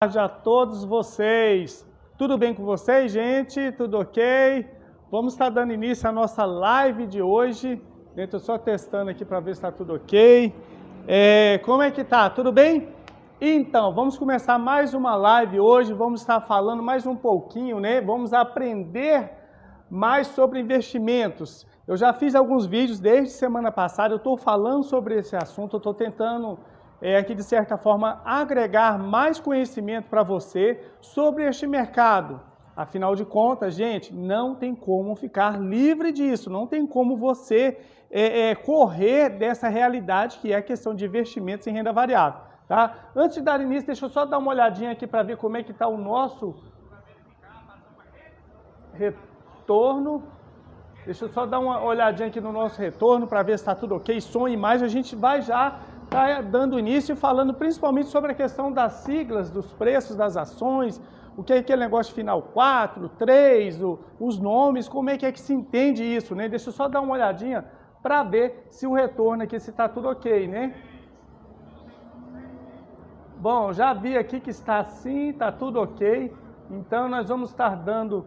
Boa tarde a todos vocês. Tudo bem com vocês, gente? Tudo ok? Vamos estar dando início à nossa live de hoje. Estou só testando aqui para ver se está tudo ok. Como é que tá? Tudo bem? Então, vamos começar mais uma live hoje. Vamos estar falando mais um pouquinho, né? Vamos aprender mais sobre investimentos. Eu já fiz alguns vídeos desde semana passada. Eu estou falando sobre esse assunto. Eu estou tentando aqui, de certa forma, agregar mais conhecimento para você sobre este mercado. Afinal de contas, gente, não tem como ficar livre disso, não tem como você correr dessa realidade que é a questão de investimentos em renda variável. Tá? Antes de dar início, deixa eu só dar uma olhadinha aqui para ver como é que está o nosso retorno. Deixa eu só dar uma olhadinha aqui no nosso retorno para ver se está tudo ok. Som e imagem, a gente vai já tá dando início e falando principalmente sobre a questão das siglas, dos preços das ações, o que é aquele negócio final 4, 3, os nomes, como é que se entende isso, né? Deixa eu só dar uma olhadinha para ver se o retorno aqui, se está tudo ok, né? Bom, já vi aqui que está assim, está tudo ok, então nós vamos estar dando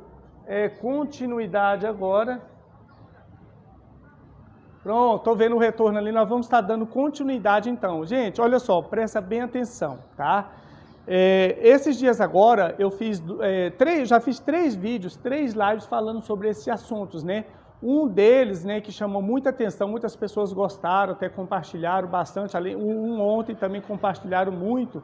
continuidade agora. Pronto, estou vendo o retorno ali, nós vamos estar dando continuidade então. Gente, olha só, presta bem atenção, tá? Esses dias agora, eu fiz já fiz 3 vídeos, 3 lives falando sobre esses assuntos, né? Um deles, né, que chamou muita atenção, muitas pessoas gostaram, até compartilharam bastante, ontem também compartilharam muito,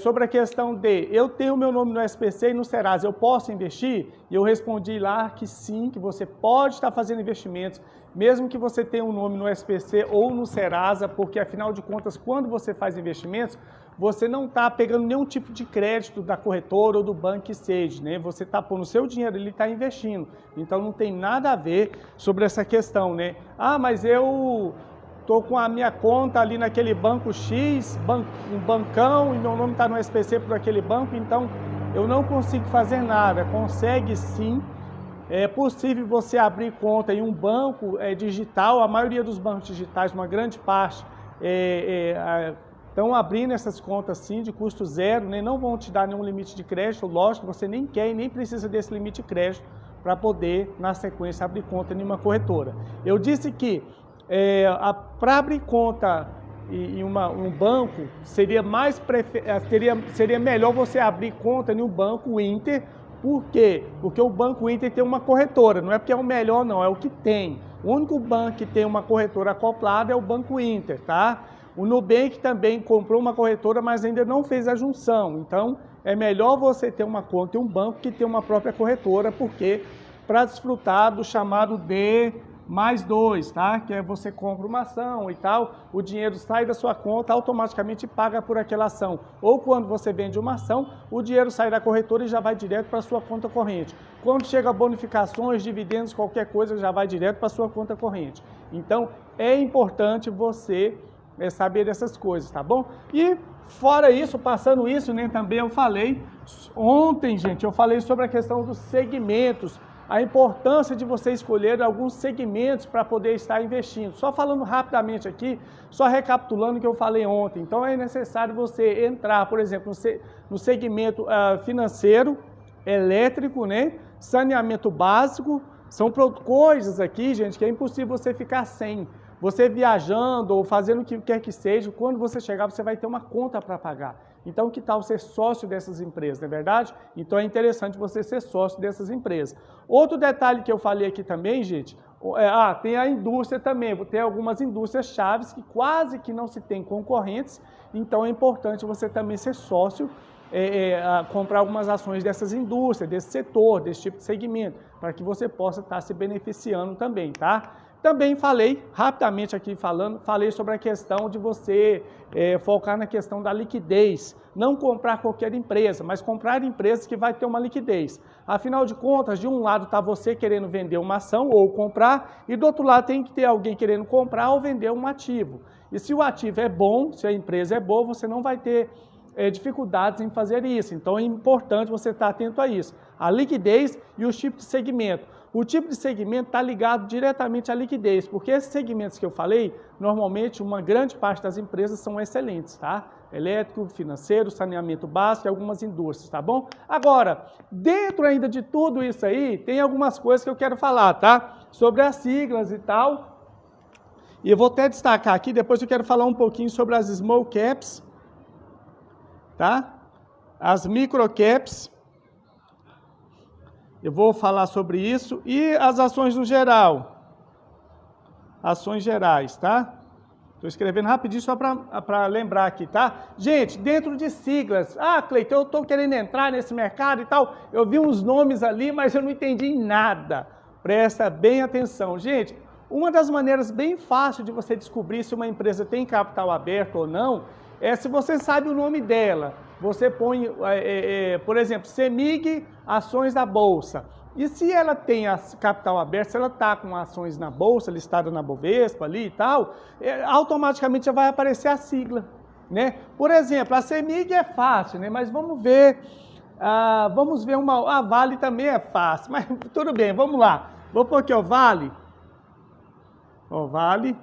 sobre a questão de eu tenho o meu nome no SPC e no Serasa, eu posso investir? E eu respondi lá que sim, que você pode estar fazendo investimentos, mesmo que você tenha um nome no SPC ou no Serasa, porque afinal de contas, quando você faz investimentos, você não está pegando nenhum tipo de crédito da corretora ou do banco que seja, né? Você está pondo o seu dinheiro, ele está investindo. Então não tem nada a ver sobre essa questão, né? Ah, mas eu estou com a minha conta ali naquele banco X, um bancão, e meu nome está no SPC por aquele banco, então eu não consigo fazer nada. Consegue sim. É possível você abrir conta em um banco digital, a maioria dos bancos digitais, uma grande parte, estão abrindo essas contas sim, de custo zero, né? Não vão te dar nenhum limite de crédito, lógico, você nem quer e nem precisa desse limite de crédito para poder, na sequência, abrir conta em uma corretora. Eu disse que para abrir conta em um banco, seria melhor você abrir conta em um banco Inter. Por quê? Porque o Banco Inter tem uma corretora, não é porque é o melhor não, é o que tem. O único banco que tem uma corretora acoplada é o Banco Inter, tá? O Nubank também comprou uma corretora, mas ainda não fez a junção. Então, é melhor você ter uma conta em um banco que tem uma própria corretora, porque para desfrutar do chamado D+2, tá? Que é você compra uma ação e tal, o dinheiro sai da sua conta, automaticamente paga por aquela ação. Ou quando você vende uma ação, o dinheiro sai da corretora e já vai direto para a sua conta corrente. Quando chega bonificações, dividendos, qualquer coisa, já vai direto para a sua conta corrente. Então, é importante você saber dessas coisas, tá bom? E fora isso, passando isso, né, também eu falei, ontem, gente, eu falei sobre a questão dos segmentos, a importância de você escolher alguns segmentos para poder estar investindo. Só falando rapidamente aqui, só recapitulando o que eu falei ontem. Então é necessário você entrar, por exemplo, no segmento financeiro, elétrico, né? Saneamento básico. São coisas aqui, gente, que é impossível você ficar sem. Você viajando ou fazendo o que quer que seja, quando você chegar, você vai ter uma conta para pagar. Então, que tal ser sócio dessas empresas, não é verdade? Então, é interessante você ser sócio dessas empresas. Outro detalhe que eu falei aqui também, gente, tem a indústria também. Tem algumas indústrias chaves que quase que não se tem concorrentes, então é importante você também ser sócio, comprar algumas ações dessas indústrias, desse setor, desse tipo de segmento, para que você possa estar se beneficiando também, tá? Também falei, rapidamente aqui falei sobre a questão de você focar na questão da liquidez. Não comprar qualquer empresa, mas comprar empresas que vai ter uma liquidez. Afinal de contas, de um lado está você querendo vender uma ação ou comprar, e do outro lado tem que ter alguém querendo comprar ou vender um ativo. E se o ativo é bom, se a empresa é boa, você não vai ter dificuldades em fazer isso. Então é importante você estar atento a isso. A liquidez e os tipos de segmento. O tipo de segmento está ligado diretamente à liquidez, porque esses segmentos que eu falei, normalmente uma grande parte das empresas são excelentes, tá? elétrico, financeiro, saneamento básico e algumas indústrias, tá bom? Agora, dentro ainda de tudo isso aí, tem algumas coisas que eu quero falar, tá? Sobre as siglas e tal. E eu vou até destacar aqui, depois eu quero falar um pouquinho sobre as small caps, tá? As micro caps. Eu vou falar sobre isso e as ações no geral. Ações gerais, tá? Estou escrevendo rapidinho só para lembrar aqui, tá? Gente, dentro de siglas. Ah, Cleiton, eu estou querendo entrar nesse mercado e tal. Eu vi uns nomes ali, mas eu não entendi nada. Presta bem atenção. Gente, uma das maneiras bem fáceis de você descobrir se uma empresa tem capital aberto ou não, é se você sabe o nome dela. Você põe, por exemplo, CEMIG, ações da Bolsa. E se ela tem capital aberto, se ela está com ações na Bolsa, listada na Bovespa ali e tal, automaticamente já vai aparecer a sigla, né? Por exemplo, a CEMIG é fácil, né? Mas vamos ver a Vale também é fácil, mas tudo bem, vamos lá. Vou pôr aqui, ó, Vale. Ó, Vale.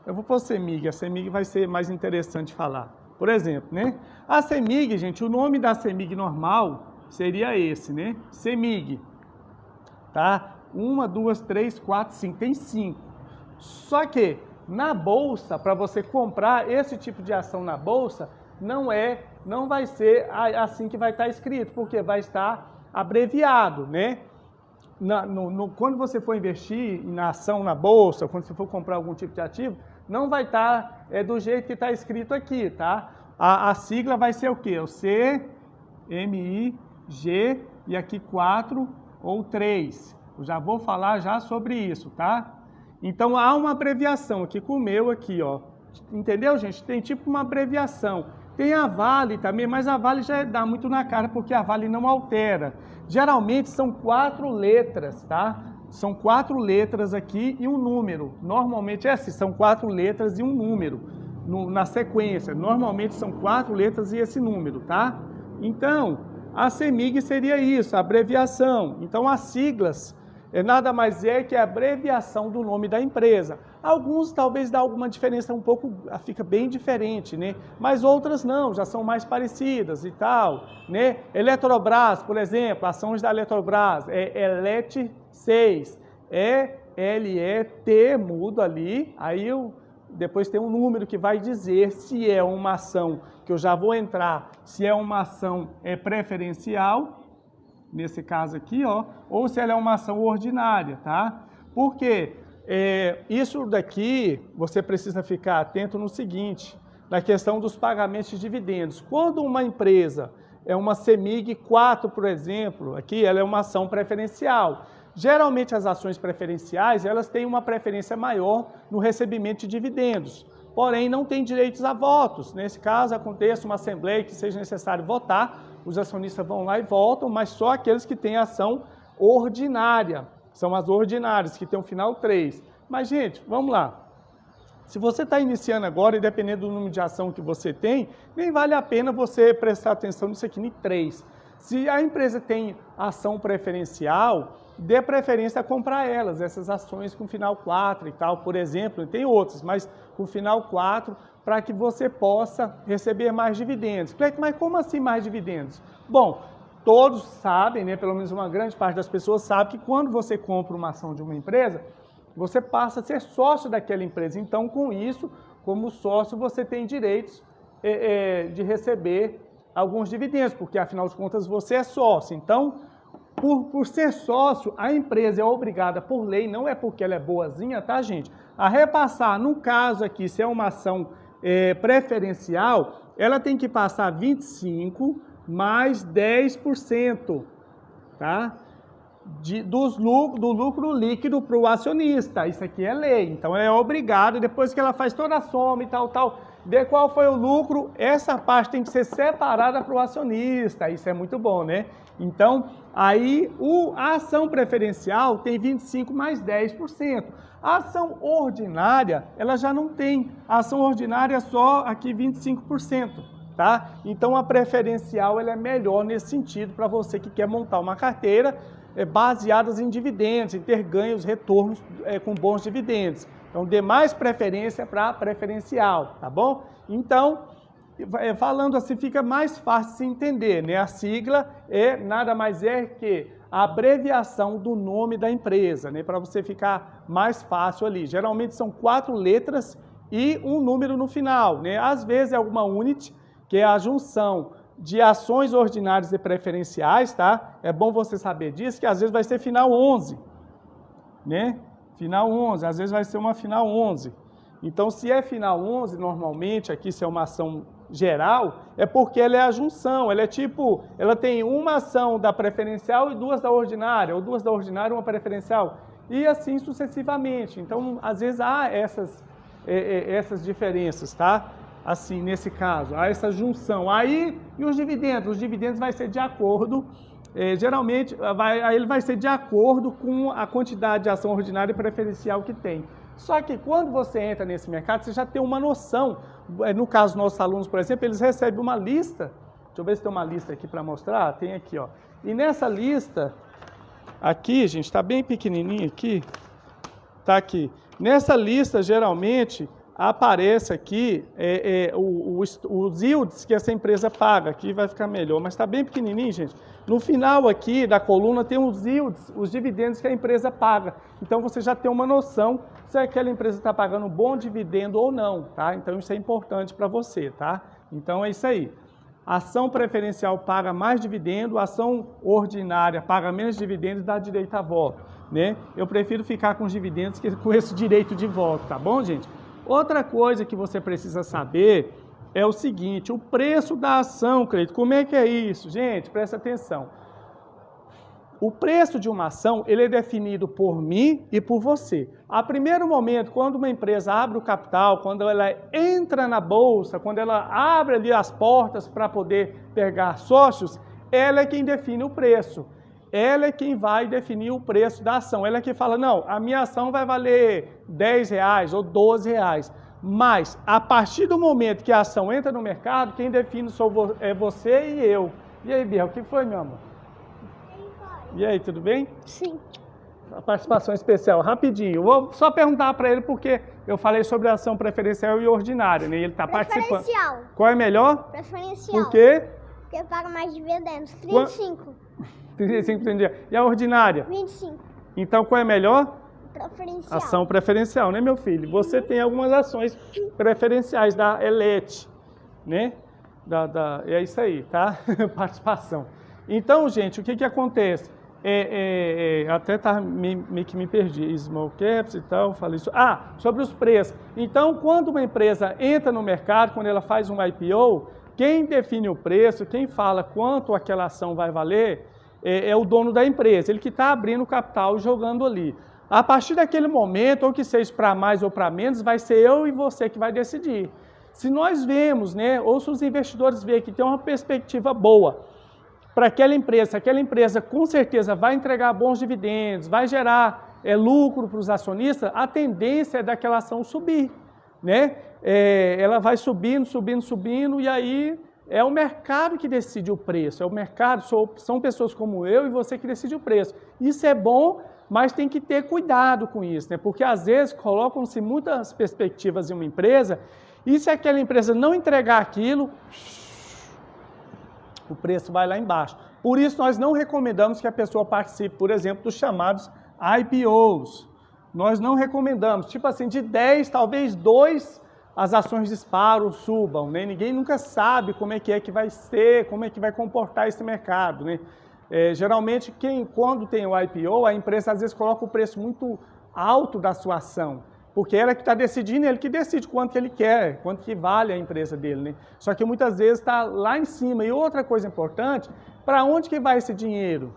Eu vou pôr CEMIG, a CEMIG vai ser mais interessante falar. Por exemplo, né? A CEMIG, gente, o nome da CEMIG normal seria esse, né? CEMIG, tá? 1, 2, 3, 4, 5, tem 5. Só que na bolsa, para você comprar esse tipo de ação na bolsa, não vai ser assim que vai estar escrito, porque vai estar abreviado, né? Quando você for investir na ação na bolsa, quando você for comprar algum tipo de ativo, não vai estar do jeito que está escrito aqui, tá? A sigla vai ser o quê? O C, M, I, G e aqui 4 ou 3. Eu já vou falar já sobre isso, tá? Então há uma abreviação aqui com o meu aqui, ó. Entendeu, gente? Tem tipo uma abreviação. Tem a Vale também, mas a Vale já dá muito na cara porque a Vale não altera. Geralmente são 4 letras, tá? São 4 letras aqui e um número. Normalmente é assim, são 4 letras e um número na sequência. Normalmente são 4 letras e esse número, tá? Então, a CEMIG seria isso, a abreviação. Então, as siglas nada mais é que a abreviação do nome da empresa. Alguns talvez dá alguma diferença um pouco, fica bem diferente, né? Mas outras não, já são mais parecidas e tal, né? Eletrobras, por exemplo, ações da Eletrobras, ELET 6, ELET, mudo ali, aí depois tem um número que vai dizer se é uma ação, que eu já vou entrar, se é uma ação preferencial, nesse caso aqui, ó, ou se ela é uma ação ordinária, tá? Porque isso daqui, você precisa ficar atento no seguinte, na questão dos pagamentos de dividendos. Quando uma empresa é uma CEMIG 4, por exemplo, aqui ela é uma ação preferencial. Geralmente as ações preferenciais, elas têm uma preferência maior no recebimento de dividendos, porém não têm direitos a votos. Nesse caso, acontece uma assembleia que seja necessário votar, os acionistas vão lá e votam, mas só aqueles que têm ação ordinária. São as ordinárias, que tem o final 3. Mas, gente, vamos lá. Se você está iniciando agora, e dependendo do número de ação que você tem, nem vale a pena você prestar atenção nisso aqui, em 3. Se a empresa tem ação preferencial, dê preferência a comprar elas, essas ações com final 4 e tal, por exemplo, tem outras, mas com final 4, para que você possa receber mais dividendos. Mas como assim mais dividendos? Bom, todos sabem, né, pelo menos uma grande parte das pessoas sabe que quando você compra uma ação de uma empresa, você passa a ser sócio daquela empresa. Então, com isso, como sócio, você tem direitos de receber alguns dividendos, porque afinal de contas você é sócio. Então, por ser sócio, a empresa é obrigada por lei, não é porque ela é boazinha, tá, gente? A repassar, no caso aqui, se é uma ação preferencial, ela tem que passar 25 mais 10%, tá? Do lucro líquido para o acionista. Isso aqui é lei, então é obrigado, depois que ela faz toda a soma e tal, ver qual foi o lucro, essa parte tem que ser separada para o acionista, isso é muito bom, né? Então, aí a ação preferencial tem 25 mais 10%. A ação ordinária, ela já não tem. A ação ordinária é só aqui 25%, tá? Então, a preferencial ela é melhor nesse sentido para você que quer montar uma carteira baseadas em dividendos, em ter ganhos, retornos com bons dividendos. Então, dê mais preferência para preferencial, tá bom? Então, Falando assim, fica mais fácil de se entender, né? A sigla nada mais é que a abreviação do nome da empresa, né? Para você ficar mais fácil ali. Geralmente são 4 letras e um número no final, né? Às vezes é alguma unit, que é a junção de ações ordinárias e preferenciais, tá? É bom você saber disso, que às vezes vai ser final 11, né? Final 11, às vezes vai ser uma final 11. Então, se é final 11, normalmente, aqui se é uma ação geral, é porque ela é a junção, ela é tipo, ela tem uma ação da preferencial e 2 da ordinária, ou 2 da ordinária e uma preferencial, e assim sucessivamente. Então, às vezes há essas diferenças, tá? Assim, nesse caso, há essa junção. Aí, e os dividendos vai ser de acordo, geralmente, ele vai ser de acordo com a quantidade de ação ordinária e preferencial que tem. Só que quando você entra nesse mercado, você já tem uma noção. No caso dos nossos alunos, por exemplo, eles recebem uma lista. Deixa eu ver se tem uma lista aqui para mostrar. Tem aqui, ó. E nessa lista, aqui, gente, está bem pequenininho aqui. Está aqui. Nessa lista, geralmente, aparece aqui os yields que essa empresa paga. Aqui vai ficar melhor, mas está bem pequenininho, gente. No final aqui da coluna tem os yields, os dividendos que a empresa paga. Então você já tem uma noção se aquela empresa está pagando um bom dividendo ou não, tá? Então isso é importante para você, tá? Então é isso aí. Ação preferencial paga mais dividendo, ação ordinária paga menos dividendo e dá direito a voto, né? Eu prefiro ficar com os dividendos que com esse direito de voto, tá bom, gente? Outra coisa que você precisa saber é o seguinte, o preço da ação, Cleito, como é que é isso? Gente, presta atenção. O preço de uma ação, ele é definido por mim e por você. A primeiro momento, quando uma empresa abre o capital, quando ela entra na bolsa, quando ela abre ali as portas para poder pegar sócios, ela é quem define o preço. Ela é quem vai definir o preço da ação. Ela é quem fala, não, a minha ação vai valer R$10 ou R$12. Mas, a partir do momento que a ação entra no mercado, quem define é você e eu. E aí, Bia, o que foi, meu amor? E aí, tudo bem? Sim. A participação especial, rapidinho. Vou só perguntar para ele porque eu falei sobre a ação preferencial e ordinária, né? Ele está participando. Preferencial. Qual é melhor? Preferencial. Por quê? Porque paga mais dividendos. 35. 35% dia. E a ordinária? 25. Então, qual é melhor? Preferencial. Ação preferencial, né, meu filho? Você tem algumas ações preferenciais da Elete, né? É isso aí, tá? Participação. Então, gente, o que acontece? Até meio que me perdi. Small caps e tal, falei isso. Sobre os preços. Então, quando uma empresa entra no mercado, quando ela faz um IPO, quem define o preço, quem fala quanto aquela ação vai valer, é o dono da empresa. Ele que está abrindo o capital e jogando ali. A partir daquele momento, ou que seja para mais ou para menos, vai ser eu e você que vai decidir. Se nós vemos, né, ou se os investidores veem que tem uma perspectiva boa para aquela empresa com certeza vai entregar bons dividendos, vai gerar lucro para os acionistas, a tendência é daquela ação subir, né? Ela vai subindo, e aí é o mercado que decide o preço, é o mercado, são pessoas como eu e você que decide o preço. Isso é bom, mas tem que ter cuidado com isso, né? Porque às vezes colocam-se muitas perspectivas em uma empresa, e se aquela empresa não entregar aquilo, o preço vai lá embaixo. Por isso, nós não recomendamos que a pessoa participe, por exemplo, dos chamados IPOs. Nós não recomendamos. Tipo assim, de 10, talvez 2, as ações disparam, subam, né? Ninguém nunca sabe como é que vai ser, como é que vai comportar esse mercado, né? Geralmente, quando tem o IPO, a empresa às vezes coloca o preço muito alto da sua ação. Porque ela que está decidindo, ele que decide quanto que ele quer, quanto que vale a empresa dele, né? Só que muitas vezes está lá em cima. E outra coisa importante, para onde que vai esse dinheiro?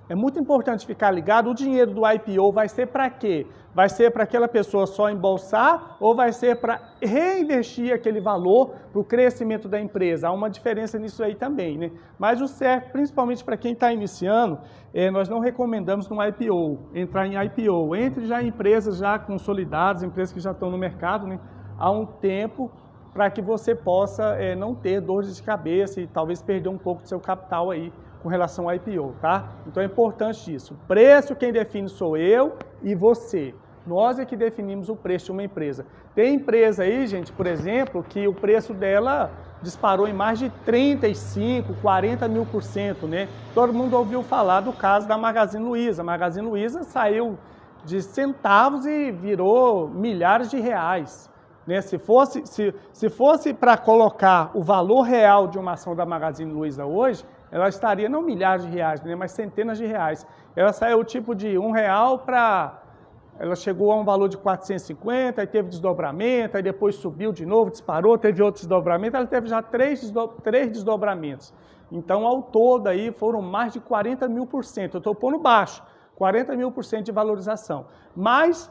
É muito importante ficar ligado, o dinheiro do IPO vai ser para quê? Vai ser para aquela pessoa só embolsar ou vai ser para reinvestir aquele valor para o crescimento da empresa? Há uma diferença nisso aí também, né? Mas o certo, principalmente para quem está iniciando, nós não recomendamos no IPO, entrar em IPO. Entre já em empresas já consolidadas, empresas que já estão no mercado, né? Há um tempo para que você possa não ter dores de cabeça e talvez perder um pouco do seu capital aí com relação ao IPO, tá? Então é importante isso. O preço quem define sou eu e você. Nós é que definimos o preço de uma empresa. Tem empresa aí, gente, por exemplo, que o preço dela disparou em mais de 35, 40 mil %, né? Todo mundo ouviu falar do caso da Magazine Luiza. A Magazine Luiza saiu de centavos e virou milhares de reais, né? Se fosse para colocar o valor real de uma ação da Magazine Luiza hoje, ela estaria não milhares de reais, né, mas centenas de reais. Ela saiu tipo de R$1 para... Ela chegou a um valor de 450, aí teve desdobramento, aí depois subiu de novo, disparou, teve outro desdobramento, ela teve já três desdobramentos. Então, ao todo aí foram mais de 40 mil %. Eu estou pondo baixo, 40 mil % de valorização. Mas,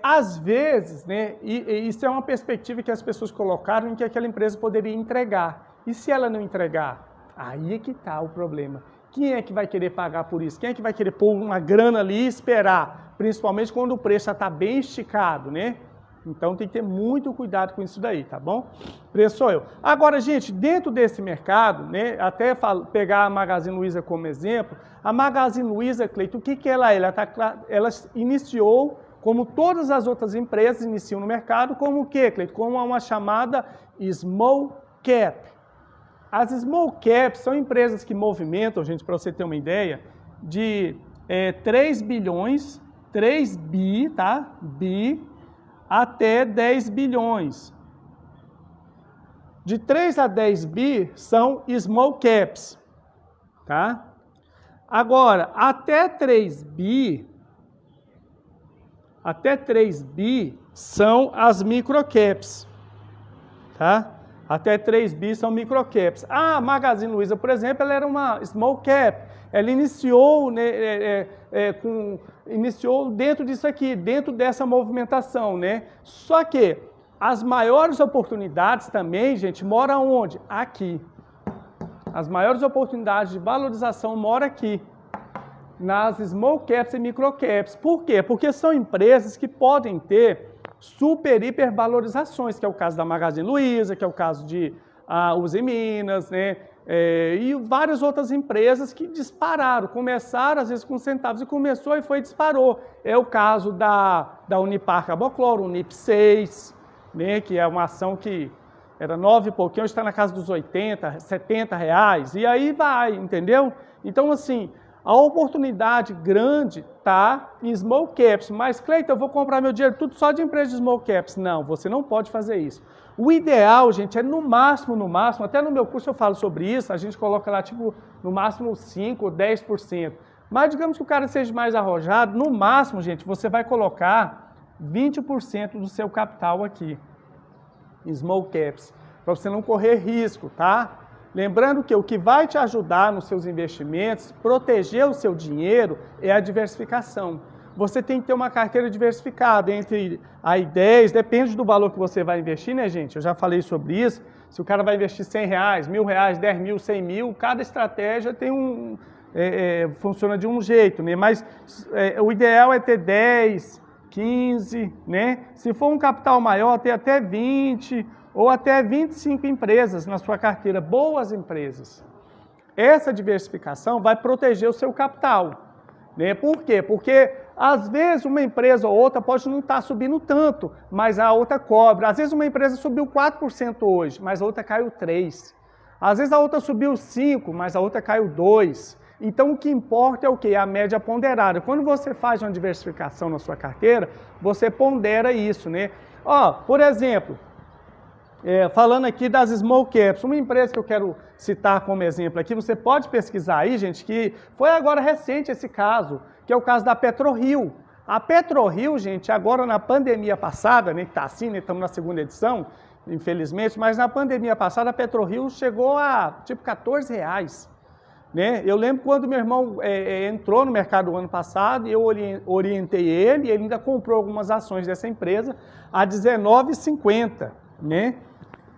às vezes, né, e isso é uma perspectiva que as pessoas colocaram em que aquela empresa poderia entregar. E se ela não entregar? Aí é que está o problema. Quem é que vai querer pagar por isso? Quem é que vai querer pôr uma grana ali e esperar? Principalmente quando o preço já está bem esticado, né? Então tem que ter muito cuidado com isso daí, tá bom? Preço sou eu. Agora, gente, dentro desse mercado, né? Até pegar a Magazine Luiza como exemplo, a Magazine Luiza, Cleiton, o que ela é? Ela iniciou, como todas as outras empresas iniciam no mercado, como o quê, Cleiton? Como uma chamada small cap. As small caps são empresas que movimentam, gente, para você ter uma ideia, de 3 bilhões, 3 bi, tá? Bi, até 10 bilhões. De 3 a 10 bi são small caps, tá? Agora, até 3 bi são as microcaps, tá? Até 3 bi são microcaps. A Magazine Luiza, por exemplo, ela era uma small cap. Ela iniciou, né, iniciou dentro disso aqui, dentro dessa movimentação, né? Só que as maiores oportunidades também, gente, moram onde? Aqui. As maiores oportunidades de valorização moram aqui, nas small caps e microcaps. Por quê? Porque são empresas que podem ter super hipervalorizações, que é o caso da Magazine Luiza, que é o caso de Uzi Minas, né? E várias outras empresas que dispararam, começaram às vezes com centavos e começou e foi e disparou. É o caso da Unipar Cabocloro, Unip 6, né? Que é uma ação que era 9 e pouquinho, hoje está na casa dos 80, 70 reais, e aí vai, entendeu? Então, assim, a oportunidade grande está em small caps, mas, Cleiton, eu vou comprar meu dinheiro tudo só de empresas de small caps. Não, você não pode fazer isso. O ideal, gente, é no máximo, até no meu curso eu falo sobre isso, a gente coloca lá, tipo, no máximo 5 ou 10%. Mas digamos que o cara seja mais arrojado, no máximo, gente, você vai colocar 20% do seu capital aqui, em small caps, para você não correr risco, tá? Lembrando que o que vai te ajudar nos seus investimentos, proteger o seu dinheiro, é a diversificação. Você tem que ter uma carteira diversificada entre a I10, depende do valor que você vai investir, né, gente? Eu já falei sobre isso. Se o cara vai investir R$100, R$1.000, 10 mil, 100 mil, cada estratégia tem funciona de um jeito, né? Mas o ideal é ter 10, 15, né? Se for um capital maior, ter até 20 ou até 25 empresas na sua carteira, boas empresas. Essa diversificação vai proteger o seu capital, né? Por quê? Porque às vezes uma empresa ou outra pode não estar subindo tanto, mas a outra cobra. Às vezes uma empresa subiu 4% hoje, mas a outra caiu 3%. Às vezes a outra subiu 5%, mas a outra caiu 2%. Então o que importa é o quê? A média ponderada. Quando você faz uma diversificação na sua carteira, você pondera isso, né? Por exemplo, falando aqui das small caps, uma empresa que eu quero citar como exemplo aqui, você pode pesquisar aí, gente, que foi agora recente esse caso, que é o caso da PetroRio. A PetroRio, gente, agora na pandemia passada, né, que está assim, né, estamos na segunda edição, infelizmente, mas na pandemia passada a PetroRio chegou a tipo R$14. Né? Eu lembro quando meu irmão entrou no mercado o ano passado, eu orientei ele, e ele ainda comprou algumas ações dessa empresa a R$19,50, né?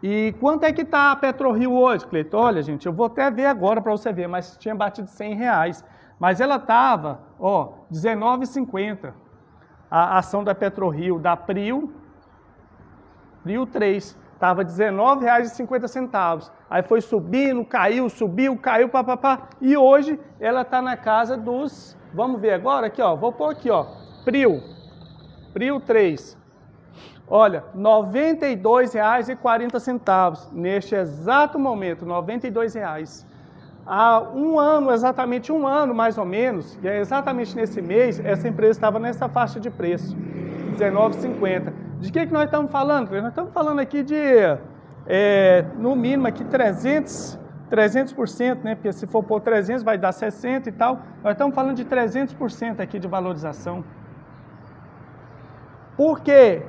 E quanto é que está a PetroRio hoje, Cleiton? Olha, gente, eu vou até ver agora para você ver, mas tinha batido R$100. Mas ela estava, R$19,50. A ação da PetroRio, da Prio 3, estava R$19,50. Aí foi subindo, caiu, subiu, caiu, papapá. E hoje ela está na casa dos... Vamos ver agora aqui, vou pôr aqui, Prio 3. Olha, R$ 92,40 neste exato momento, R$ 92,00. Há um ano, exatamente um ano mais ou menos, e é exatamente nesse mês, essa empresa estava nessa faixa de preço, R$ 19,50. De que nós estamos falando? Nós estamos falando aqui de, no mínimo, aqui 300%, né? Porque se for por 300 vai dar 60 e tal. Nós estamos falando de 300% aqui de valorização. Por quê?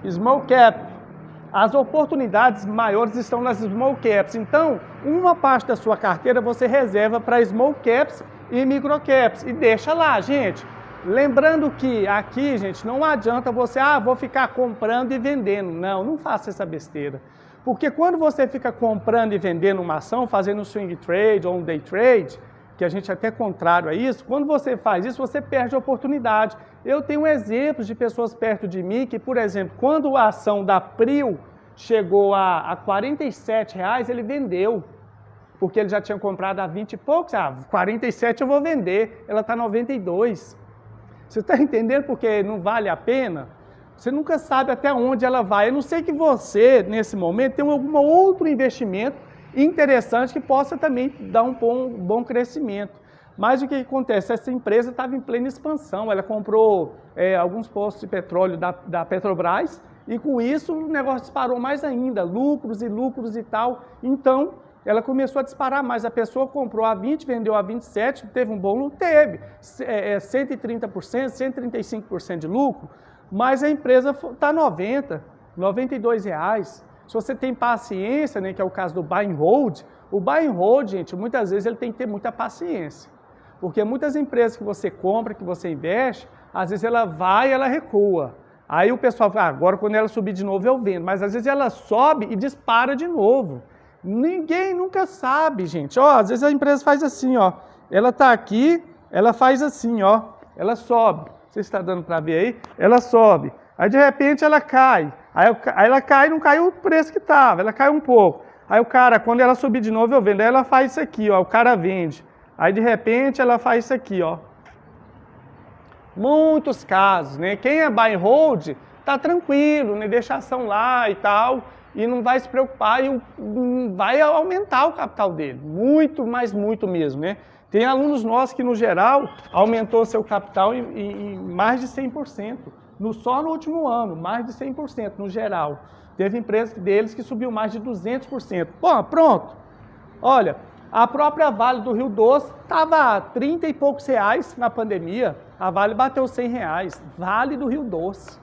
Small cap. As oportunidades maiores estão nas small caps. Então, uma parte da sua carteira você reserva para small caps e micro caps. E deixa lá, gente. Lembrando que aqui, gente, não adianta você, vou ficar comprando e vendendo. Não, não faça essa besteira. Porque quando você fica comprando e vendendo uma ação, fazendo um swing trade ou um day trade, que a gente é até contrário a isso, quando você faz isso, você perde a oportunidade. Eu tenho exemplos de pessoas perto de mim que, por exemplo, quando a ação da Prio chegou a R$ 47,00, ele vendeu. Porque ele já tinha comprado a 20 e poucos, 47 eu vou vender, ela está 92. Você está entendendo porque não vale a pena? Você nunca sabe até onde ela vai. A não ser que você, nesse momento, tenha algum outro investimento interessante que possa também dar um bom crescimento. Mas o que acontece? Essa empresa estava em plena expansão, ela comprou alguns postos de petróleo da Petrobras e com isso o negócio disparou mais ainda, lucros e tal. Então, ela começou a disparar mais. A pessoa comprou a 20, vendeu a 27, teve um bom lucro? Teve. 130%, 135% de lucro, mas a empresa está 90, R$ 92,00. Se você tem paciência, né, que é o caso do buy and hold, o buy and hold, gente, muitas vezes ele tem que ter muita paciência. Porque muitas empresas que você compra, que você investe, às vezes ela vai e ela recua. Aí o pessoal fala, agora quando ela subir de novo eu vendo. Mas às vezes ela sobe e dispara de novo. Ninguém nunca sabe, gente. Às vezes a empresa faz assim, ela está aqui, ela faz assim, ela sobe. Você está dando para ver aí? Ela sobe. Aí de repente ela cai. Aí ela cai, não caiu o preço que estava, ela cai um pouco. Aí o cara, quando ela subir de novo eu vendo. Aí ela faz isso aqui, o cara vende. Aí de repente ela faz isso aqui, Muitos casos, né? Quem é buy and hold tá tranquilo, né? Deixa a ação lá e tal, e não vai se preocupar e vai aumentar o capital dele. Muito, mas muito mesmo, né? Tem alunos nossos que, no geral, aumentou seu capital em mais de 100%. Só no último ano, mais de 100% no geral. Teve empresas deles que subiu mais de 200%. Bom, pronto. Olha, a própria Vale do Rio Doce estava a 30 e poucos reais na pandemia. A Vale bateu R$100. Vale do Rio Doce.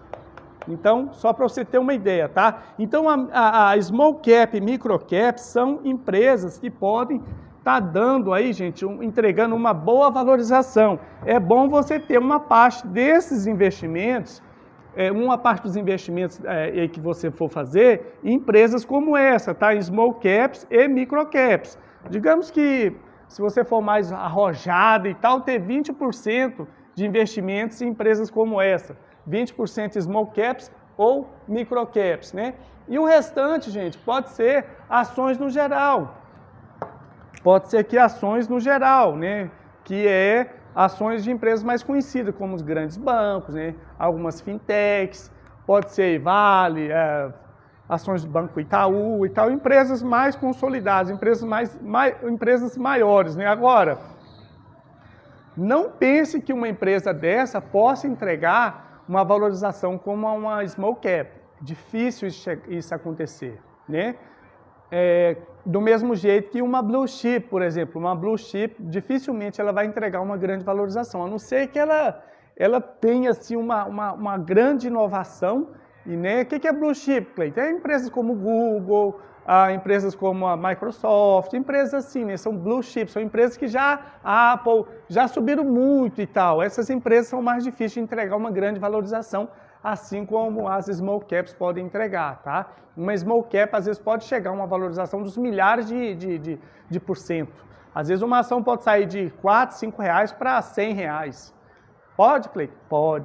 Então, só para você ter uma ideia, tá? Então, a small cap e micro cap são empresas que podem estar dando aí, gente, entregando uma boa valorização. É bom você ter uma parte desses investimentos, uma parte dos investimentos que você for fazer, em empresas como essa, tá? Em small caps e micro caps. Digamos que, se você for mais arrojado e tal, ter 20% de investimentos em empresas como essa. 20% small caps ou micro caps, né? E o restante, gente, pode ser ações no geral. Pode ser que ações no geral, né? Que é ações de empresas mais conhecidas, como os grandes bancos, né? Algumas fintechs, pode ser Vale, ações do Banco Itaú e tal, empresas mais consolidadas, empresas maiores, né? Agora, não pense que uma empresa dessa possa entregar uma valorização como uma small cap. Difícil isso acontecer, né? Do mesmo jeito que uma blue chip, por exemplo, uma blue chip dificilmente ela vai entregar uma grande valorização, a não ser que ela tenha assim, uma grande inovação. E, né, o que é blue chip, Cleiton? Tem empresas como o Google, empresas como a Microsoft, empresas assim, né, são blue chips, são empresas que a Apple já subiram muito e tal. Essas empresas são mais difíceis de entregar uma grande valorização, assim como as small caps podem entregar, tá? Uma small cap às vezes pode chegar a uma valorização dos milhares de porcento. Às vezes uma ação pode sair de 4, 5 reais para 100 reais. Pode, Cleiton?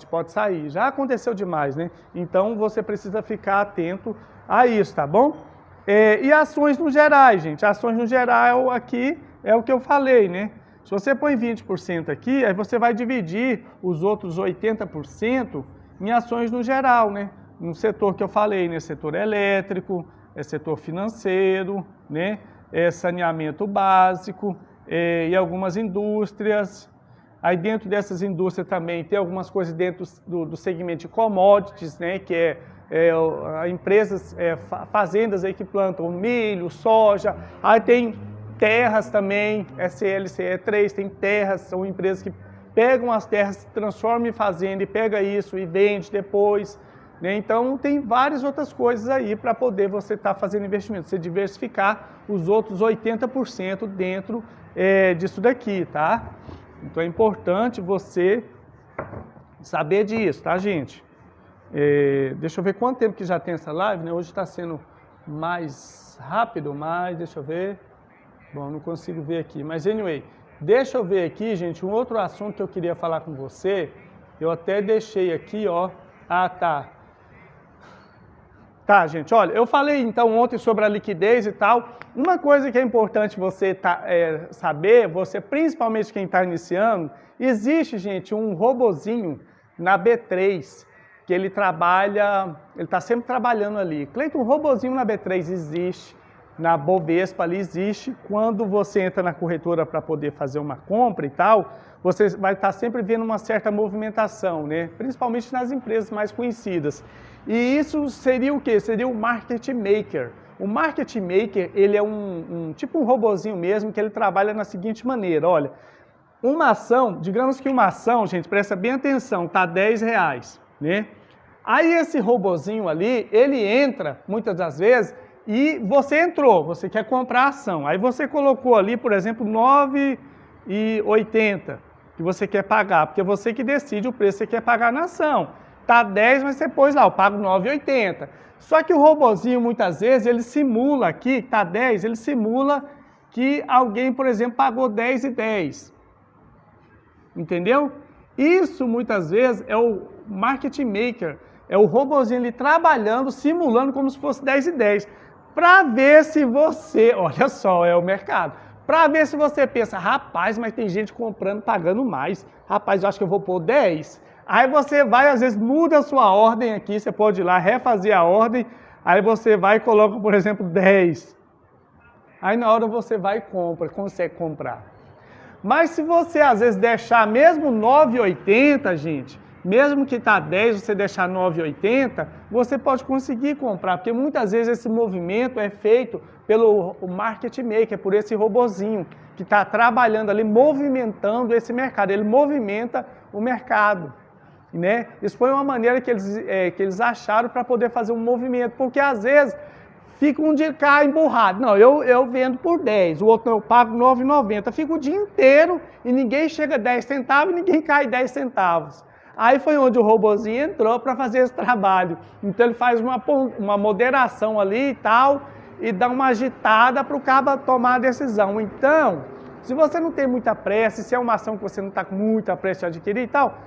Pode sair. Já aconteceu demais, né? Então você precisa ficar atento a isso, tá bom? E ações no geral, gente. Ações no geral aqui é o que eu falei, né? Se você põe 20% aqui, aí você vai dividir os outros 80% em ações no geral, né? no setor que eu falei, né? Setor elétrico, setor financeiro, né? Saneamento básico e algumas indústrias. Aí dentro dessas indústrias também tem algumas coisas dentro do segmento de commodities, né? Que empresas, fazendas aí que plantam milho, soja. Aí tem terras também, SLCE3, tem terras, são empresas que pegam as terras, transformam em fazenda e pega isso e vende depois. Né? Então tem várias outras coisas aí para poder você estar fazendo investimento, você diversificar os outros 80% dentro disso daqui, tá? Então é importante você saber disso, tá, gente? Deixa eu ver quanto tempo que já tem essa live, né? Hoje está sendo mais rápido, mas deixa eu ver. Bom, não consigo ver aqui, mas anyway, deixa eu ver aqui, gente, um outro assunto que eu queria falar com você. Eu até deixei aqui, ó. Ah, tá. Tá, gente, olha, eu falei então ontem sobre a liquidez e tal. Uma coisa que é importante você saber, você, principalmente quem está iniciando, existe, gente, um robozinho na B3, que ele está sempre trabalhando ali. Cleiton, um robozinho na B3 existe, na Bovespa ali existe. Quando você entra na corretora para poder fazer uma compra e tal, você vai estar sempre vendo uma certa movimentação, né? Principalmente nas empresas mais conhecidas. E isso seria o quê? Seria o Market Maker. O Market Maker, ele é tipo um robozinho mesmo, que ele trabalha na seguinte maneira, olha, uma ação, digamos que uma ação, gente, presta bem atenção, tá R$10, né? Aí esse robozinho ali, ele entra, muitas das vezes, e você entrou, você quer comprar a ação. Aí você colocou ali, por exemplo, R$9,80 que você quer pagar, porque é você que decide o preço que você quer pagar na ação. Tá 10, mas você pôs lá, eu pago R$9,80. Só que o robozinho, muitas vezes, ele simula aqui, tá 10, ele simula que alguém, por exemplo, pagou 10,10. Entendeu? Isso, muitas vezes, é o Market Maker, é o robozinho ali trabalhando, simulando como se fosse 10,10. Para ver se você, olha só, é o mercado, para ver se você pensa, rapaz, mas tem gente comprando, pagando mais, rapaz, eu acho que eu vou pôr 10. Aí você vai, às vezes, muda a sua ordem aqui, você pode ir lá, refazer a ordem, aí você vai e coloca, por exemplo, 10. Aí na hora você vai e compra, consegue comprar. Mas se você, às vezes, deixar mesmo 9,80, gente, mesmo que está 10, você deixar 9,80, você pode conseguir comprar, porque muitas vezes esse movimento é feito pelo Market Maker, por esse robozinho que está trabalhando ali, movimentando esse mercado, ele movimenta o mercado. Né? Isso foi uma maneira que eles acharam para poder fazer um movimento, porque às vezes fica um de cá emburrado. Não, eu vendo por 10, o outro eu pago 9,90. Fica o dia inteiro e ninguém chega a 10 centavos e ninguém cai 10 centavos. Aí foi onde o robozinho entrou para fazer esse trabalho. Então ele faz uma moderação ali e tal, e dá uma agitada para o cara tomar a decisão. Então, se você não tem muita pressa, se é uma ação que você não está com muita pressa de adquirir e tal,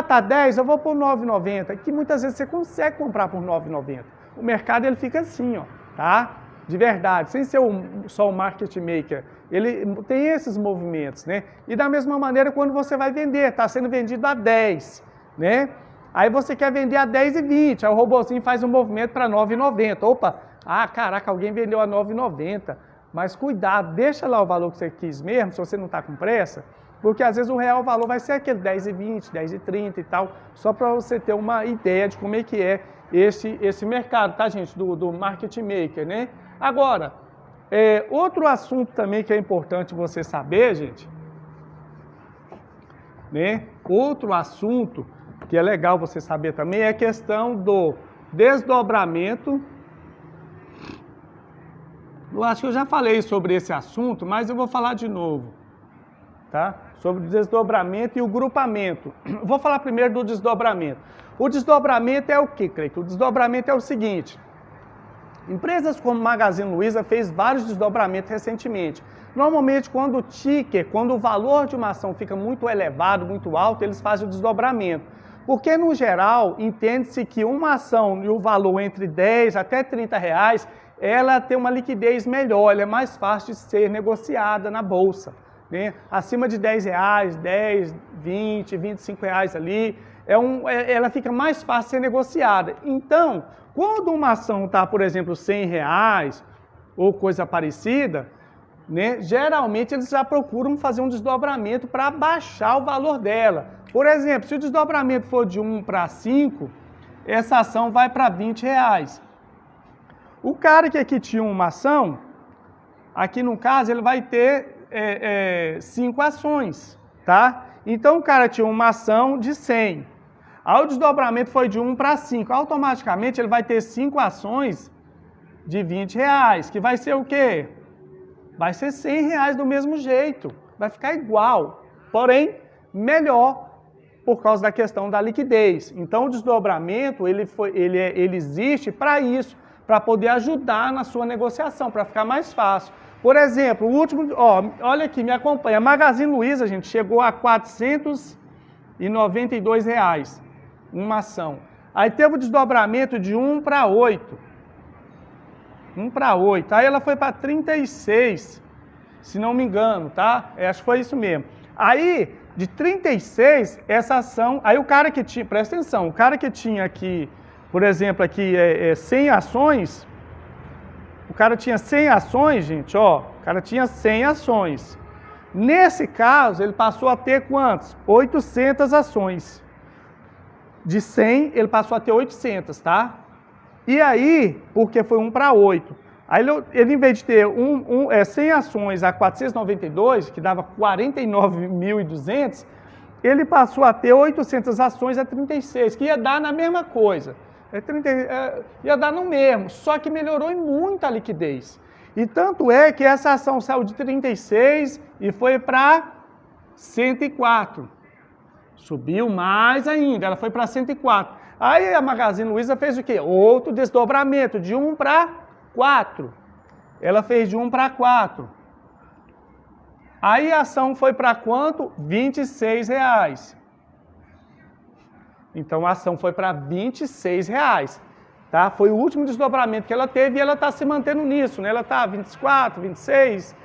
tá 10, eu vou por 9,90, que muitas vezes você consegue comprar por 9,90. O mercado ele fica assim, ó, tá? De verdade, sem ser só o market maker, ele tem esses movimentos, né? E da mesma maneira quando você vai vender, está sendo vendido a 10, né? Aí você quer vender a 10,20, aí o robozinho faz um movimento para 9,90. Opa, caraca, alguém vendeu a 9,90. Mas cuidado, deixa lá o valor que você quis mesmo, se você não está com pressa, porque às vezes o real valor vai ser aquele 10,20, 10,30 e tal, só para você ter uma ideia de como é que é esse mercado, tá, gente, do market maker, né? Agora, outro assunto também que é importante você saber, gente, né? Outro assunto que é legal você saber também é a questão do desdobramento. Eu acho que eu já falei sobre esse assunto, mas eu vou falar de novo, tá? Sobre o desdobramento e o grupamento. Vou falar primeiro do desdobramento. O desdobramento é o quê, Cleiton? O desdobramento é o seguinte: empresas como Magazine Luiza fez vários desdobramentos recentemente. Normalmente, quando o valor de uma ação fica muito elevado, muito alto, eles fazem o desdobramento. Porque, no geral, entende-se que uma ação e o valor entre 10 até 30 reais, ela tem uma liquidez melhor, ela é mais fácil de ser negociada na bolsa. né? Acima de R$10, 10, 20, R$25 ali, ela fica mais fácil de ser negociada. Então, quando uma ação está, por exemplo, R$100 ou coisa parecida, né, geralmente eles já procuram fazer um desdobramento para baixar o valor dela. Por exemplo, se o desdobramento for de 1 para 5, essa ação vai para R$20. O cara que aqui tinha uma ação, aqui no caso ele vai ter 5 ações, tá? Então o cara tinha uma ação de 100. Aí o desdobramento foi de 1 para 5. Automaticamente ele vai ter 5 ações de R$20, que vai ser o quê? Vai ser R$100 do mesmo jeito. Vai ficar igual, porém melhor por causa da questão da liquidez. Então o desdobramento ele existe para isso, para poder ajudar na sua negociação, para ficar mais fácil. Por exemplo, o último, olha aqui, me acompanha. A Magazine Luiza, gente, chegou a R$492 uma ação. Aí teve o desdobramento de 1 para 8. 1 para 8. Aí ela foi para 36, se não me engano, tá? Acho que foi isso mesmo. Aí, de 36, essa ação... Aí o cara que tinha... Presta atenção, o cara que tinha aqui, por exemplo, aqui 100 ações... O cara tinha 100 ações, gente, ó. O cara tinha 100 ações. Nesse caso, ele passou a ter quantos? 800 ações. De 100, ele passou a ter 800, tá? E aí, porque foi 1 para 8. Aí ele, em vez de ter 100 ações a 492, que dava 49.200, ele passou a ter 800 ações a 36, que ia dar na mesma coisa. Ia dar no mesmo, só que melhorou em muito a liquidez. E tanto é que essa ação saiu de 36 e foi para 104. Subiu mais ainda, ela foi para 104. Aí a Magazine Luiza fez o quê? Outro desdobramento, de 1 para 4. Ela fez de 1 para 4. Aí a ação foi para quanto? R$26. Então a ação foi para R$26. Tá? Foi o último desdobramento que ela teve e ela está se mantendo nisso, né? Ela está 24, 26,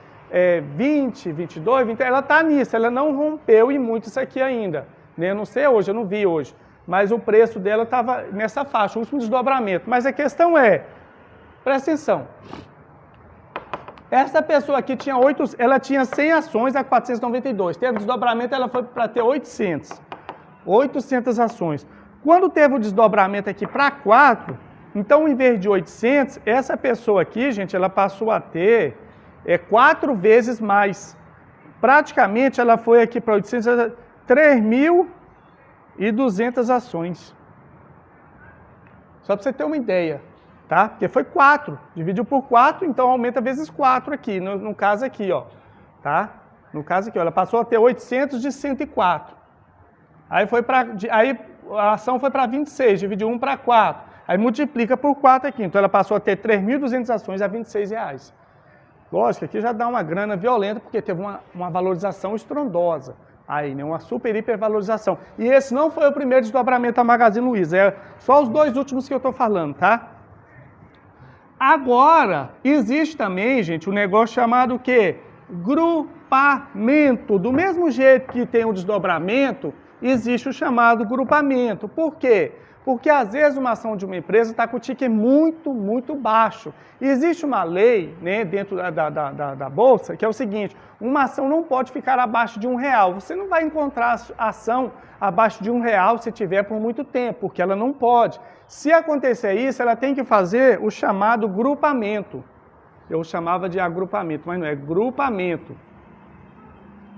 20, 22, 20, ela está nisso, ela não rompeu em muito isso aqui ainda. Né? Eu não sei hoje, eu não vi hoje. Mas o preço dela estava nessa faixa, o último desdobramento. Mas a questão presta atenção. Essa pessoa aqui ela tinha 100 ações a 492. Teve desdobramento, ela foi para ter 800 ações. Quando teve o desdobramento aqui para 4, então em vez de 800, essa pessoa aqui, gente, ela passou a ter 4 vezes mais. Praticamente ela foi aqui para 800, 3.200 ações. Só para você ter uma ideia, tá? Porque foi 4, dividiu por 4, então aumenta vezes 4 aqui, no caso aqui, ó, tá? No caso aqui, ó, ela passou a ter 800 de 104. Aí a ação foi para 26, dividiu 1 para 4. Aí multiplica por 4 aqui, então ela passou a ter 3.200 ações a R$26. Lógico, aqui já dá uma grana violenta, porque teve uma valorização estrondosa. Aí, né? Uma super hipervalorização. E esse não foi o primeiro desdobramento da Magazine Luiza, é só os 2 últimos que eu estou falando, tá? Agora, existe também, gente, um negócio chamado o quê? Grupamento. Do mesmo jeito que tem o desdobramento, existe o chamado grupamento. Por quê? Porque às vezes uma ação de uma empresa está com o ticket muito, muito baixo. E existe uma lei, né, dentro da Bolsa, que é o seguinte: uma ação não pode ficar abaixo de R$1. Você não vai encontrar ação abaixo de R$1 se tiver por muito tempo, porque ela não pode. Se acontecer isso, ela tem que fazer o chamado grupamento. Eu chamava de agrupamento, mas não é grupamento.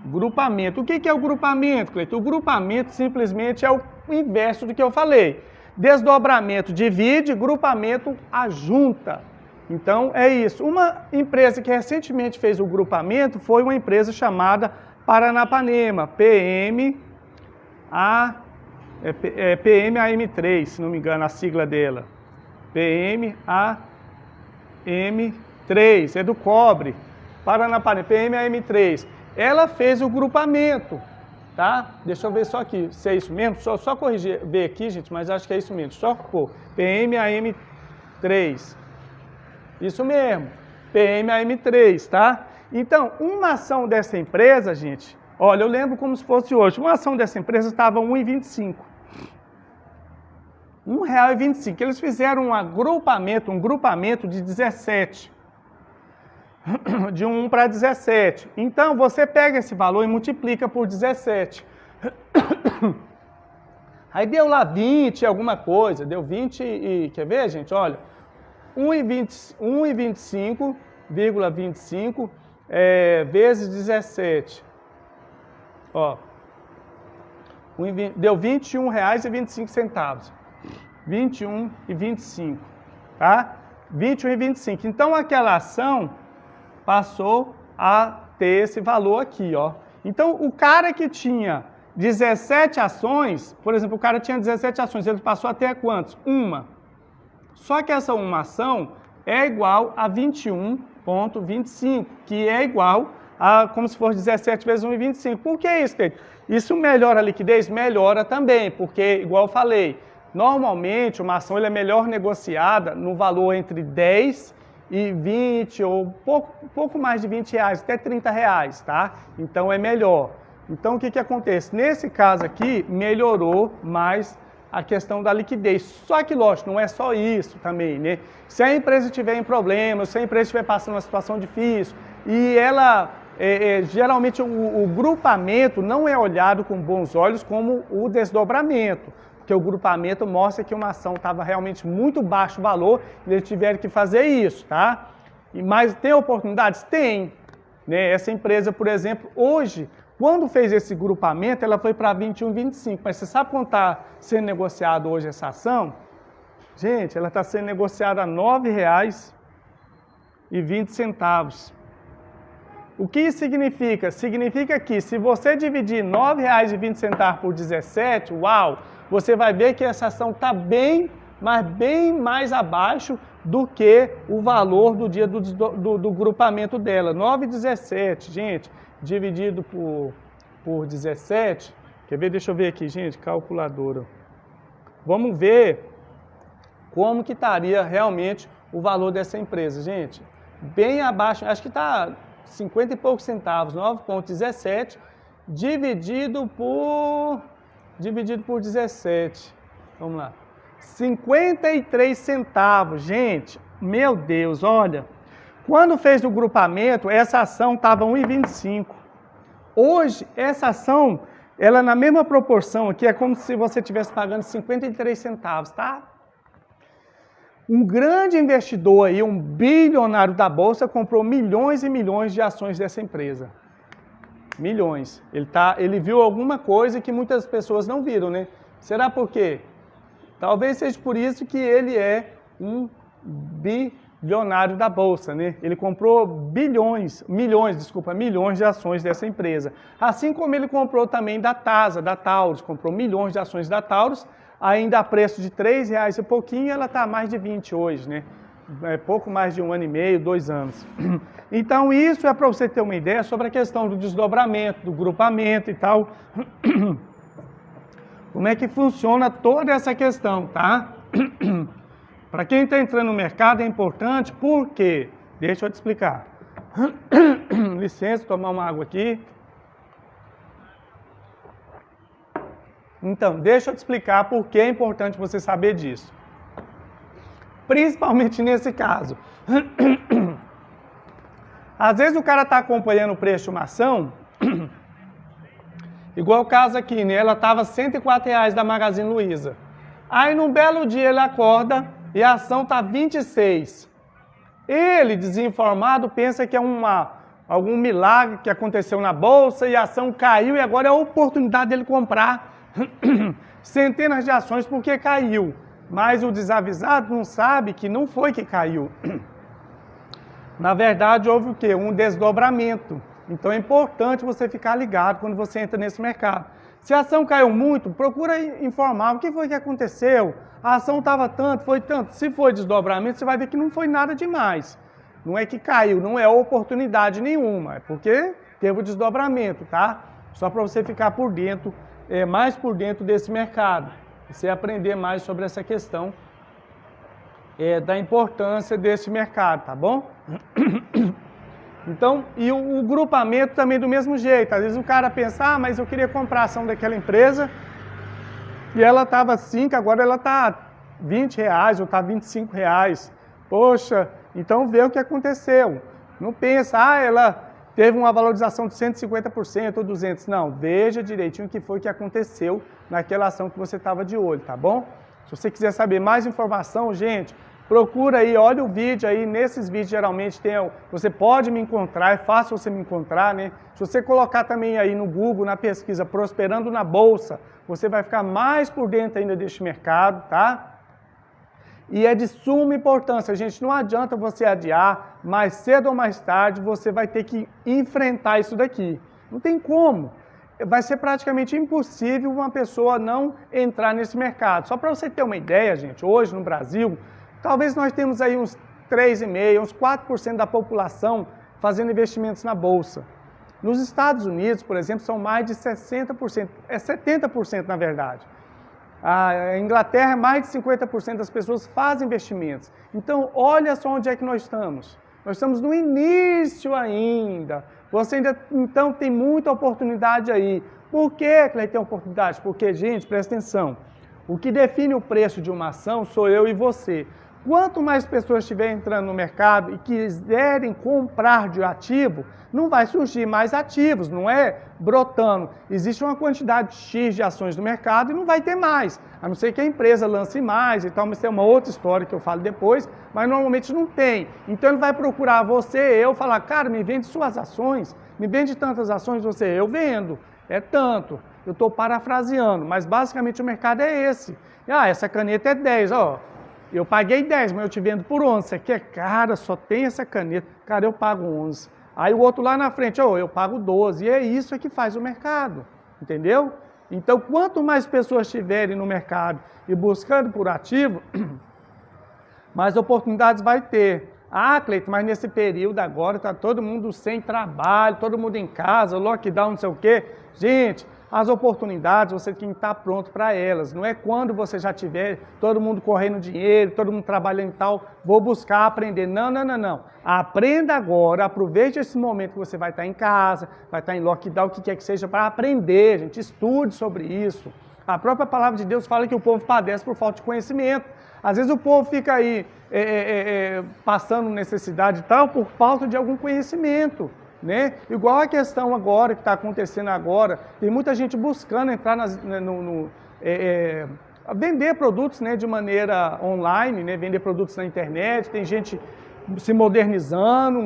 Grupamento. O que é o grupamento, Cleiton? O grupamento simplesmente é o inverso do que eu falei. Desdobramento divide, grupamento ajunta. Então é isso. Uma empresa que recentemente fez o grupamento foi uma empresa chamada Paranapanema, PMAM3, se não me engano, a sigla dela. PMAM3, é do cobre. Paranapanema, PMAM3. Ela fez o grupamento, tá? Deixa eu ver só aqui, se é isso mesmo. Só corrigir, ver aqui, gente, mas acho que é isso mesmo. Só pôr PMAM3. Isso mesmo, PMAM3, tá? Então, uma ação dessa empresa, gente, olha, eu lembro como se fosse hoje, uma ação dessa empresa estava R$ 1,25. R$ 1,25. Eles fizeram um grupamento de 17. De 1 para 17. Então, você pega esse valor e multiplica por 17. Aí deu lá 20 alguma coisa, deu 20 e... Quer ver, gente? Olha, 1,25 vezes 17. Ó, deu R$ 21,25. 21,25, tá? 21,25. Então, aquela ação passou a ter esse valor aqui, ó. Então, o cara que tinha 17 ações, por exemplo, o cara tinha 17 ações, ele passou a ter quantos? Uma. Só que essa uma ação é igual a 21,25, que é igual a como se fosse 17 vezes 1,25. Por que isso, Kate? Isso melhora a liquidez? Melhora também, porque, igual eu falei, normalmente uma ação é melhor negociada no valor entre 10 e 20, ou pouco mais de 20 reais, até 30 reais, tá? Então é melhor. Então o que acontece? Nesse caso aqui, melhorou mais a questão da liquidez. Só que, lógico, não é só isso também, né? Se a empresa estiver em problemas, se a empresa estiver passando uma situação difícil, e ela, geralmente o grupamento não é olhado com bons olhos como o desdobramento, porque o grupamento mostra que uma ação estava realmente muito baixo o valor e eles tiveram que fazer isso, tá? Mas tem oportunidades? Tem. Né? Essa empresa, por exemplo, hoje, quando fez esse grupamento, ela foi para 21,25. Mas você sabe quanto está sendo negociado hoje essa ação? Gente, ela está sendo negociada a R$ 9,20. O que isso significa? Significa que se você dividir R$ 9,20 por 17, uau, você vai ver que essa ação está bem mais abaixo do que o valor do dia do grupamento dela. 9,17, gente, dividido por 17, quer ver? Deixa eu ver aqui, gente, calculadora. Vamos ver como que estaria realmente o valor dessa empresa, gente. Bem abaixo, acho que está 50 e poucos centavos, 9,17, dividido por 17. Vamos lá. 53 centavos, gente. Meu Deus, olha. Quando fez o grupamento, essa ação estava 1,25. Hoje, essa ação, ela na mesma proporção aqui, é como se você estivesse pagando 53 centavos, tá? Um grande investidor aí, um bilionário da Bolsa, comprou milhões e milhões de ações dessa empresa. Milhões. Ele viu alguma coisa que muitas pessoas não viram, né? Será por quê? Talvez seja por isso que ele é um bilionário da Bolsa, né? Ele comprou milhões de ações dessa empresa. Assim como ele comprou também da Taurus, comprou milhões de ações da Taurus, ainda a preço de R$3 e pouquinho, ela está a mais de 20 hoje, né? É pouco mais de 1 ano e meio, 2 anos. Então isso é para você ter uma ideia sobre a questão do desdobramento, do grupamento e tal. Como é que funciona toda essa questão, tá? Para quem está entrando no mercado é importante, porque, deixa eu te explicar. Licença, tomar uma água aqui. Então, deixa eu te explicar por que é importante você saber disso. Principalmente nesse caso. Às vezes o cara está acompanhando o preço de uma ação, igual o caso aqui, né? Ela estava R$ 104 da Magazine Luiza. Aí num belo dia ele acorda e a ação está 26. Ele, desinformado, pensa que é algum milagre que aconteceu na bolsa e a ação caiu e agora é a oportunidade dele comprar centenas de ações porque caiu. Mas o desavisado não sabe que não foi que caiu. Na verdade, houve o quê? Um desdobramento. Então é importante você ficar ligado quando você entra nesse mercado. Se a ação caiu muito, procura informar o que foi que aconteceu. A ação estava tanto, foi tanto. Se foi desdobramento, você vai ver que não foi nada demais. Não é que caiu, não é oportunidade nenhuma. É porque teve o desdobramento, tá? Só para você ficar por dentro, mais por dentro desse mercado. Você aprender mais sobre essa questão da importância desse mercado, tá bom? Então, e o grupamento também do mesmo jeito. Às vezes o cara pensa, ah, mas eu queria comprar a ação daquela empresa e ela estava 5, agora ela está R$20 ou está R$25. Poxa, então vê o que aconteceu. Não pensa, ah, ela teve uma valorização de 150% ou 200%. Não, veja direitinho o que foi que aconteceu naquela ação que você estava de olho, tá bom? Se você quiser saber mais informação, gente, procura aí, olha o vídeo aí, nesses vídeos geralmente você pode me encontrar, é fácil você me encontrar, né? Se você colocar também aí no Google, na pesquisa, Prosperando na Bolsa, você vai ficar mais por dentro ainda deste mercado, tá? E é de suma importância, gente, não adianta você adiar, mais cedo ou mais tarde você vai ter que enfrentar isso daqui. Não tem como. Vai ser praticamente impossível uma pessoa não entrar nesse mercado. Só para você ter uma ideia, gente, hoje no Brasil, talvez nós temos aí uns 3,5%, uns 4% da população fazendo investimentos na Bolsa. Nos Estados Unidos, por exemplo, são mais de 60%, é 70% na verdade. A Inglaterra, mais de 50% das pessoas fazem investimentos. Então, olha só onde é que nós estamos. Nós estamos no início ainda. Você ainda, então, tem muita oportunidade aí. Por que ele tem oportunidade? Porque, gente, presta atenção. O que define o preço de uma ação sou eu e você. Quanto mais pessoas estiverem entrando no mercado e quiserem comprar de ativo, não vai surgir mais ativos, não é brotando. Existe uma quantidade X de ações no mercado e não vai ter mais, a não ser que a empresa lance mais e tal, mas tem uma outra história que eu falo depois, mas normalmente não tem. Então ele vai procurar você, eu, falar, cara, me vende suas ações, me vende tantas ações, você, eu vendo, é tanto. Eu estou parafraseando, mas basicamente o mercado é esse. Ah, essa caneta é 10, ó. Eu paguei 10, mas eu te vendo por 11. Você quer? Cara, só tem essa caneta. Cara, eu pago 11. Aí o outro lá na frente, eu pago 12. E é isso que faz o mercado. Entendeu? Então, quanto mais pessoas estiverem no mercado e buscando por ativo, mais oportunidades vai ter. Ah, Cleiton, mas nesse período agora está todo mundo sem trabalho, todo mundo em casa, lockdown, não sei o quê. Gente, as oportunidades, você tem que estar pronto para elas. Não é quando você já tiver todo mundo correndo dinheiro, todo mundo trabalhando e tal, vou buscar aprender. Não, não, não, não. Aprenda agora, aproveite esse momento que você vai estar em casa, vai estar em lockdown, o que quer que seja, para aprender, gente. Estude sobre isso. A própria palavra de Deus fala que o povo padece por falta de conhecimento. Às vezes o povo fica aí passando necessidade e tal por falta de algum conhecimento. Né? Igual a questão agora, que está acontecendo agora, tem muita gente buscando entrar vender produtos, né, de maneira online, né, vender produtos na internet, tem gente se modernizando,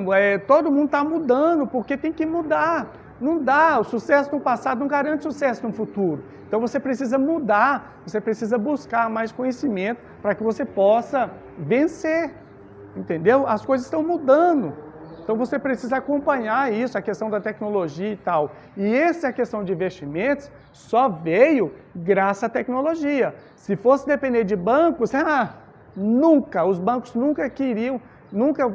todo mundo está mudando, porque tem que mudar. Não dá, o sucesso no passado não garante sucesso no futuro. Então você precisa mudar, você precisa buscar mais conhecimento para que você possa vencer, entendeu? As coisas estão mudando. Então você precisa acompanhar isso, a questão da tecnologia e tal. E essa questão de investimentos só veio graças à tecnologia. Se fosse depender de bancos, os bancos nunca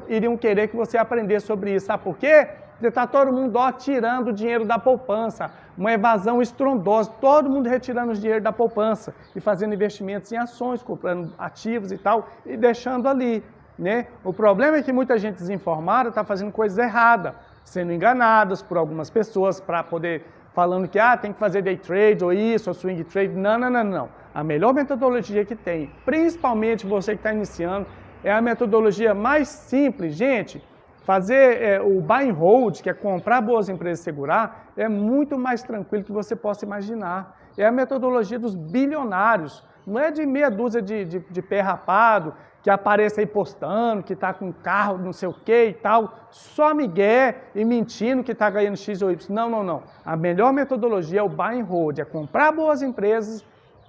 iriam querer que você aprendesse sobre isso. Sabe por quê? Porque está todo mundo tirando o dinheiro da poupança, uma evasão estrondosa, todo mundo retirando o dinheiro da poupança e fazendo investimentos em ações, comprando ativos e tal, e deixando ali. Né? O problema é que muita gente desinformada está fazendo coisas erradas, sendo enganadas por algumas pessoas para poder, falando que tem que fazer day trade ou isso, ou swing trade. Não, não, não, não. A melhor metodologia que tem, principalmente você que está iniciando, é a metodologia mais simples. Gente, fazer o buy and hold, que é comprar boas empresas e segurar, é muito mais tranquilo que você possa imaginar. É a metodologia dos bilionários, não é de meia dúzia de pé rapado, que aparece aí postando, que está com um carro, não sei o que e tal, só migué e mentindo que está ganhando X ou Y. Não, não, não. A melhor metodologia é o buy and hold, é comprar boas empresas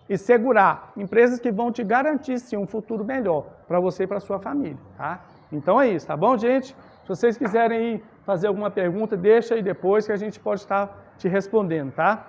e segurar. Empresas que vão te garantir, sim, um futuro melhor para você e para sua família, tá? Então é isso, tá bom, gente? Se vocês quiserem aí fazer alguma pergunta, deixa aí depois que a gente pode estar te respondendo, tá?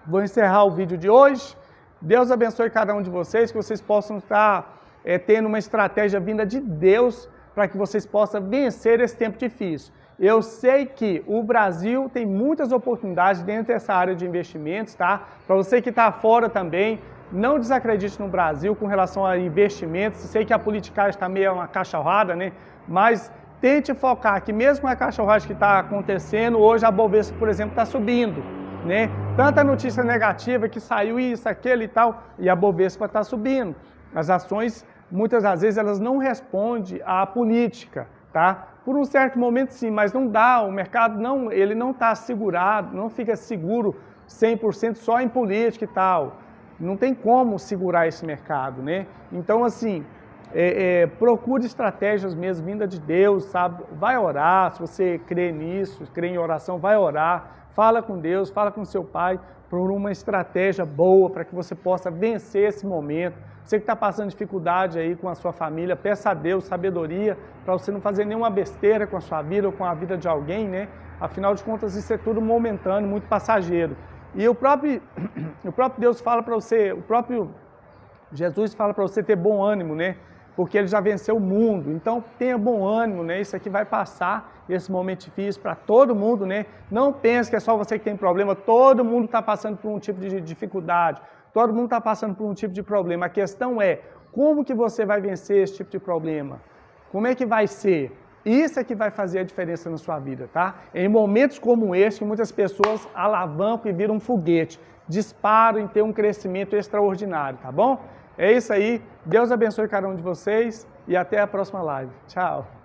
Vou encerrar o vídeo de hoje. Deus abençoe cada um de vocês, que vocês possam estar tendo uma estratégia vinda de Deus para que vocês possam vencer esse tempo difícil. Eu sei que o Brasil tem muitas oportunidades dentro dessa área de investimentos, tá? Para você que está fora também, não desacredite no Brasil com relação a investimentos. Sei que a politicagem está meio uma cachorrada, né? Mas tente focar que mesmo com a cachorragem que está acontecendo, hoje a Bovespa, por exemplo, está subindo, né? Tanta notícia negativa que saiu isso, aquele e tal, e a Bovespa está subindo. As ações, muitas das vezes, elas não respondem à política, tá? Por um certo momento sim, mas não dá, o mercado não, ele não está segurado, não fica seguro 100% só em política e tal. Não tem como segurar esse mercado, né? Então, assim, procure estratégias mesmo, vinda de Deus, sabe? Vai orar, se você crê nisso, crê em oração, vai orar, fala com Deus, fala com seu pai, por uma estratégia boa para que você possa vencer esse momento. Você que está passando dificuldade aí com a sua família, peça a Deus sabedoria para você não fazer nenhuma besteira com a sua vida ou com a vida de alguém, né? Afinal de contas, isso é tudo momentâneo, muito passageiro. E o próprio Deus fala para você, o próprio Jesus fala para você ter bom ânimo, né? Porque ele já venceu o mundo. Então, tenha bom ânimo, né? Isso aqui vai passar, esse momento difícil para todo mundo, né? Não pense que é só você que tem problema, todo mundo está passando por um tipo de dificuldade, todo mundo está passando por um tipo de problema. A questão é, como que você vai vencer esse tipo de problema? Como é que vai ser? Isso é que vai fazer a diferença na sua vida, tá? Em momentos como esse, que muitas pessoas alavancam e viram um foguete, disparam em ter um crescimento extraordinário, tá bom? É isso aí, Deus abençoe cada um de vocês e até a próxima live. Tchau!